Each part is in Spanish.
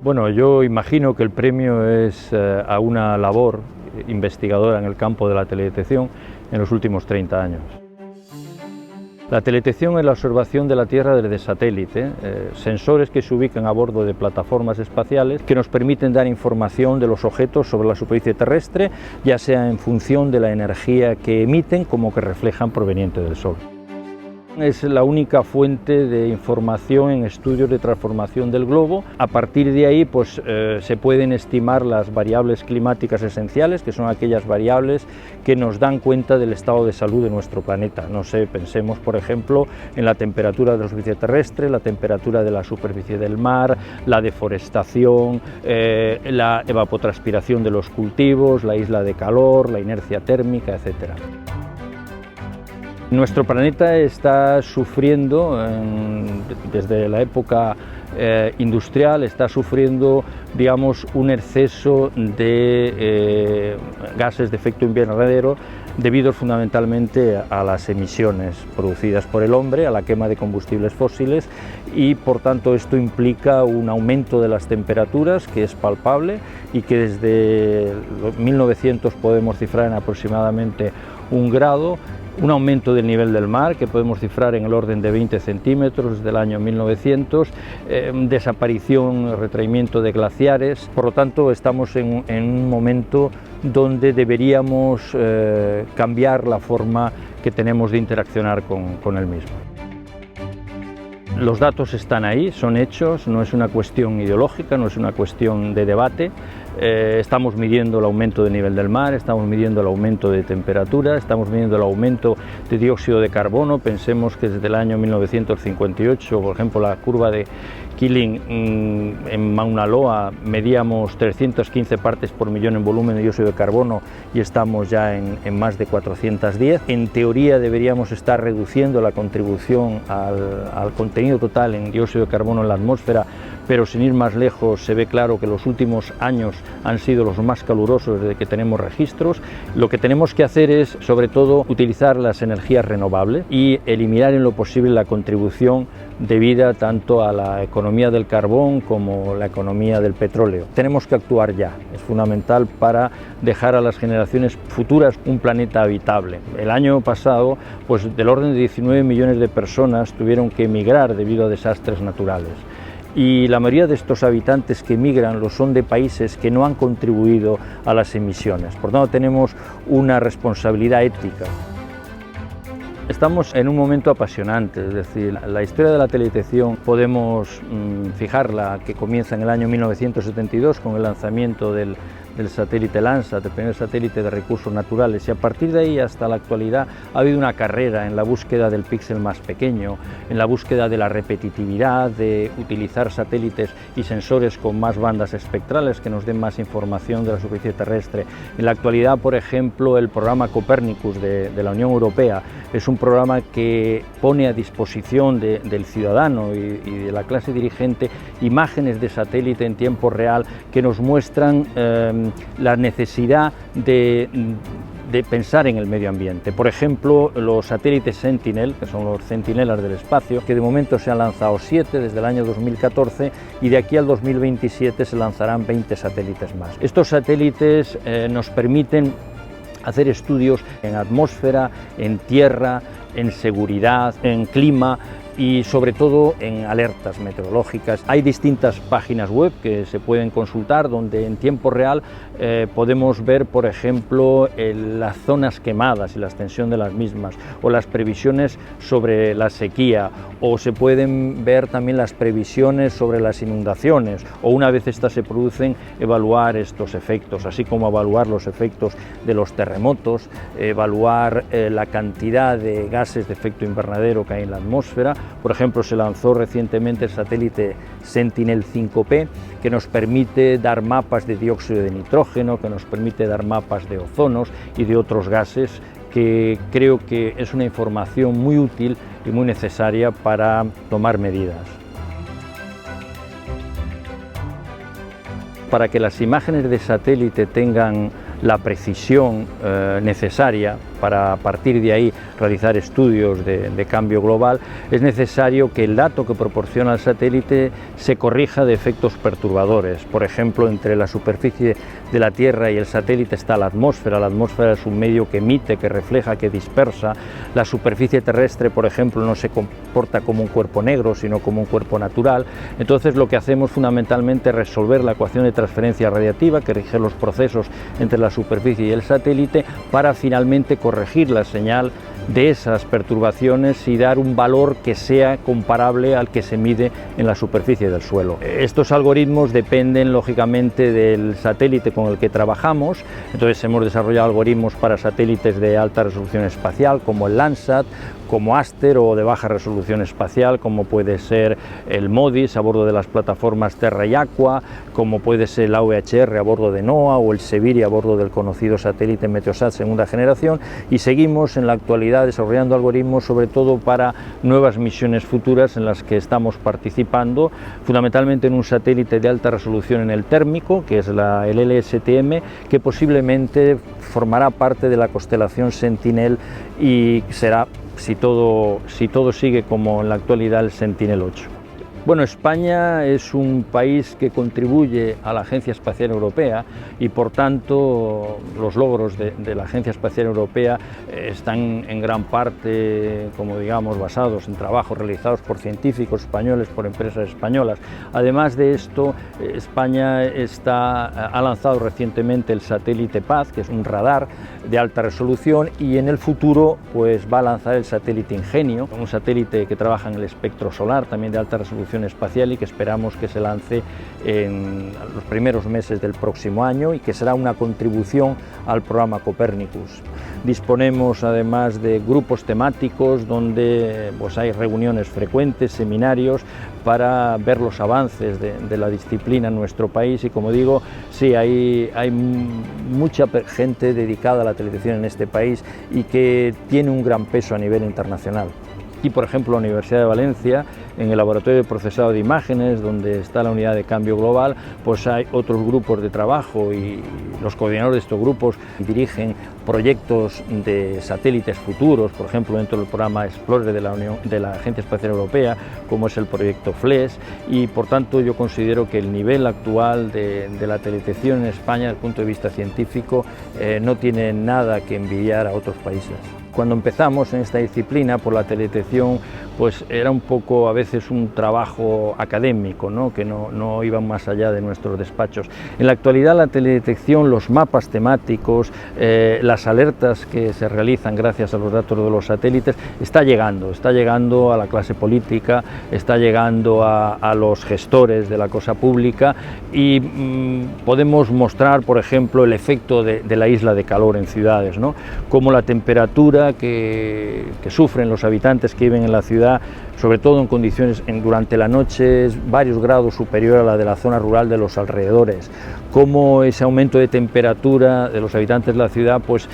Bueno, yo imagino que el premio es a una labor investigadora en el campo de la teledetección en los últimos 30 años. La teledetección es la observación de la Tierra desde satélite, sensores que se ubican a bordo de plataformas espaciales que nos permiten dar información de los objetos sobre la superficie terrestre, ya sea en función de la energía que emiten como que reflejan proveniente del Sol. Es la única fuente de información en estudios de transformación del globo. A partir de ahí se pueden estimar las variables climáticas esenciales, que son aquellas variables que nos dan cuenta del estado de salud de nuestro planeta. No sé, pensemos por ejemplo en la temperatura de la superficie terrestre, la temperatura de la superficie del mar, la deforestación, la evapotranspiración de los cultivos, la isla de calor, la inercia térmica, etc. Nuestro planeta está sufriendo, desde la época industrial, está sufriendo, digamos, un exceso de gases de efecto invernadero debido fundamentalmente a las emisiones producidas por el hombre, a la quema de combustibles fósiles, y por tanto esto implica un aumento de las temperaturas que es palpable y que desde 1900 podemos cifrar en aproximadamente 1 grado, un aumento del nivel del mar que podemos cifrar en el orden de 20 centímetros desde el año 1900, desaparición, retraimiento de glaciares. Por lo tanto, estamos en un momento donde deberíamos cambiar la forma que tenemos de interaccionar con el mismo. Los datos están ahí, son hechos, no es una cuestión ideológica, no es una cuestión de debate. Estamos midiendo el aumento del nivel del mar, estamos midiendo el aumento de temperatura, estamos midiendo el aumento de dióxido de carbono. Pensemos que desde el año 1958, por ejemplo, la curva de Keeling en Mauna Loa medíamos 315 partes por millón en volumen de dióxido de carbono y estamos ya en más de 410. En teoría deberíamos estar reduciendo la contribución al contenido total en dióxido de carbono en la atmósfera, pero sin ir más lejos se ve claro que los últimos años han sido los más calurosos desde que tenemos registros. Lo que tenemos que hacer es, sobre todo, utilizar las energías renovables y eliminar en lo posible la contribución debida tanto a la economía del carbón como la economía del petróleo. Tenemos que actuar ya, es fundamental para dejar a las generaciones futuras un planeta habitable. El año pasado, del orden de 19 millones de personas tuvieron que emigrar debido a desastres naturales. Y la mayoría de estos habitantes que emigran lo son de países que no han contribuido a las emisiones. Por tanto, tenemos una responsabilidad ética. Estamos en un momento apasionante, es decir, la historia de la teledetección podemos fijarla que comienza en el año 1972 con el lanzamiento del satélite Landsat, el primer satélite de recursos naturales, y a partir de ahí hasta la actualidad ha habido una carrera en la búsqueda del píxel más pequeño, en la búsqueda de la repetitividad, de utilizar satélites y sensores con más bandas espectrales que nos den más información de la superficie terrestre. En la actualidad, por ejemplo, el programa Copernicus de la Unión Europea es un programa que pone a disposición del ciudadano y de la clase dirigente imágenes de satélite en tiempo real que nos muestran la necesidad de pensar en el medio ambiente. Por ejemplo, los satélites Sentinel, que son los centinelas del espacio, que de momento se han lanzado 7 desde el año 2014 y de aquí al 2027 se lanzarán 20 satélites más. Estos satélites nos permiten hacer estudios en atmósfera, en tierra, en seguridad, en clima y sobre todo en alertas meteorológicas. Hay distintas páginas web que se pueden consultar donde en tiempo real podemos ver, por ejemplo, las zonas quemadas y la extensión de las mismas, o las previsiones sobre la sequía, o se pueden ver también las previsiones sobre las inundaciones, o una vez estas se producen, evaluar estos efectos, así como evaluar los efectos de los terremotos, evaluar la cantidad de gases de efecto invernadero que hay en la atmósfera. Por ejemplo, se lanzó recientemente el satélite Sentinel-5P, que nos permite dar mapas de dióxido de nitrógeno, que nos permite dar mapas de ozonos y de otros gases, que creo que es una información muy útil y muy necesaria para tomar medidas. Para que las imágenes de satélite tengan la precisión necesaria para a partir de ahí realizar estudios de cambio global, es necesario que el dato que proporciona el satélite se corrija de efectos perturbadores. Por ejemplo, entre la superficie de la Tierra y el satélite está la atmósfera. La atmósfera es un medio que emite, que refleja, que dispersa. La superficie terrestre, por ejemplo, no se comporta como un cuerpo negro, sino como un cuerpo natural. Entonces, lo que hacemos fundamentalmente es resolver la ecuación de transferencia radiativa que rige los procesos entre la superficie y el satélite para finalmente corregir la señal de esas perturbaciones y dar un valor que sea comparable al que se mide en la superficie del suelo. Estos algoritmos dependen lógicamente del satélite con el que trabajamos. Entonces hemos desarrollado algoritmos para satélites de alta resolución espacial como el Landsat, como Aster, o de baja resolución espacial como puede ser el MODIS a bordo de las plataformas Terra y Aqua, como puede ser el AVHR a bordo de NOAA o el Seviri a bordo del conocido satélite Meteosat segunda generación, y seguimos en la actualidad desarrollando algoritmos sobre todo para nuevas misiones futuras en las que estamos participando, fundamentalmente en un satélite de alta resolución en el térmico, que es el LSTM, que posiblemente formará parte de la constelación Sentinel y será, si todo sigue como en la actualidad, el Sentinel-8. Bueno, España es un país que contribuye a la Agencia Espacial Europea y por tanto los logros de la Agencia Espacial Europea están en gran parte, como digamos, basados en trabajos realizados por científicos españoles, por empresas españolas. Además de esto, España ha lanzado recientemente el satélite Paz, que es un radar de alta resolución, y en el futuro pues va a lanzar el satélite Ingenio, un satélite que trabaja en el espectro solar, también de alta resolución espacial, y que esperamos que se lance en los primeros meses del próximo año y que será una contribución al programa Copernicus. Disponemos además de grupos temáticos donde pues hay reuniones frecuentes, seminarios para ver los avances de la disciplina en nuestro país, y como digo, sí, hay mucha gente dedicada a la televisión en este país y que tiene un gran peso a nivel internacional. Aquí, por ejemplo, la Universidad de Valencia, en el laboratorio de procesado de imágenes, donde está la unidad de cambio global, pues hay otros grupos de trabajo y los coordinadores de estos grupos dirigen proyectos de satélites futuros, por ejemplo, dentro del programa Explorer de la Agencia Espacial Europea, como es el proyecto FLES, y por tanto yo considero que el nivel actual de la teledetección en España, desde el punto de vista científico, no tiene nada que envidiar a otros países. Cuando empezamos en esta disciplina, por la teledetección, pues era un poco a veces un trabajo académico, ¿no? Que no iba más allá de nuestros despachos. En la actualidad la teledetección, los mapas temáticos, las alertas que se realizan gracias a los datos de los satélites, está llegando a la clase política, está llegando a los gestores de la cosa pública, y podemos mostrar, por ejemplo, el efecto de la isla de calor en ciudades, ¿no? Cómo la temperatura que sufren los habitantes que viven en la ciudad, sobre todo en condiciones durante la noche, es varios grados superior a la de la zona rural de los alrededores. Cómo ese aumento de temperatura de los habitantes de la ciudad pues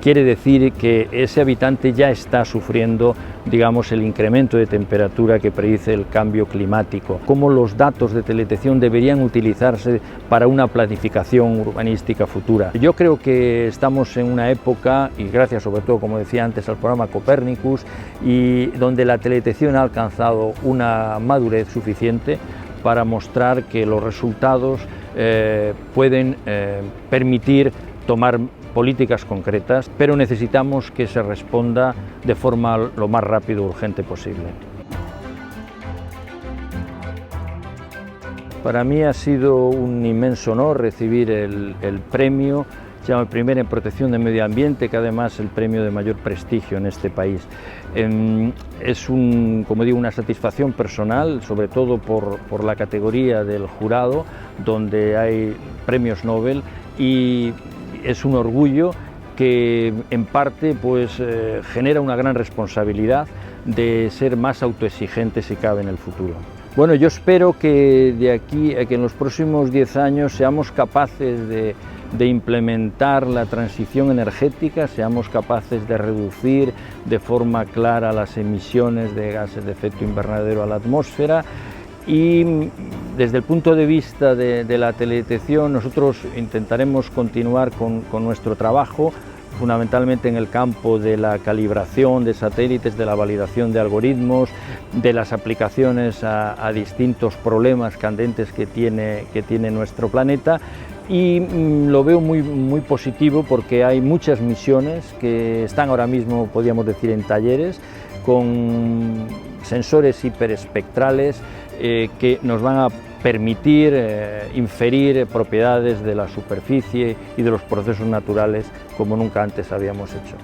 quiere decir que ese habitante ya está sufriendo, digamos, el incremento de temperatura que predice el cambio climático. Cómo los datos de teledetección deberían utilizarse para una planificación urbanística futura. Yo creo que estamos en una época, y gracias sobre todo, como decía antes, al programa Copernicus, y donde la teledetección ha alcanzado una madurez suficiente para mostrar que los resultados pueden permitir tomar políticas concretas, pero necesitamos que se responda de forma lo más rápido y urgente posible. Para mí ha sido un inmenso honor recibir el premio, se llama el Primer en Protección del Medio Ambiente, que además es el premio de mayor prestigio en este país. Es como digo, una satisfacción personal, sobre todo por la categoría del jurado, donde hay premios Nobel, y es un orgullo que en parte pues, genera una gran responsabilidad de ser más autoexigentes si cabe en el futuro. Bueno, yo espero que de aquí a que en los próximos 10 años seamos capaces de implementar la transición energética, seamos capaces de reducir de forma clara las emisiones de gases de efecto invernadero a la atmósfera, Y desde el punto de vista de la teledetección, nosotros intentaremos continuar con nuestro trabajo, fundamentalmente en el campo de la calibración de satélites, de la validación de algoritmos, de las aplicaciones a distintos problemas candentes que tiene nuestro planeta. Y lo veo muy positivo porque hay muchas misiones que están ahora mismo, podríamos decir, en talleres, con sensores hiperespectrales que nos van a permitir inferir propiedades de la superficie y de los procesos naturales como nunca antes habíamos hecho.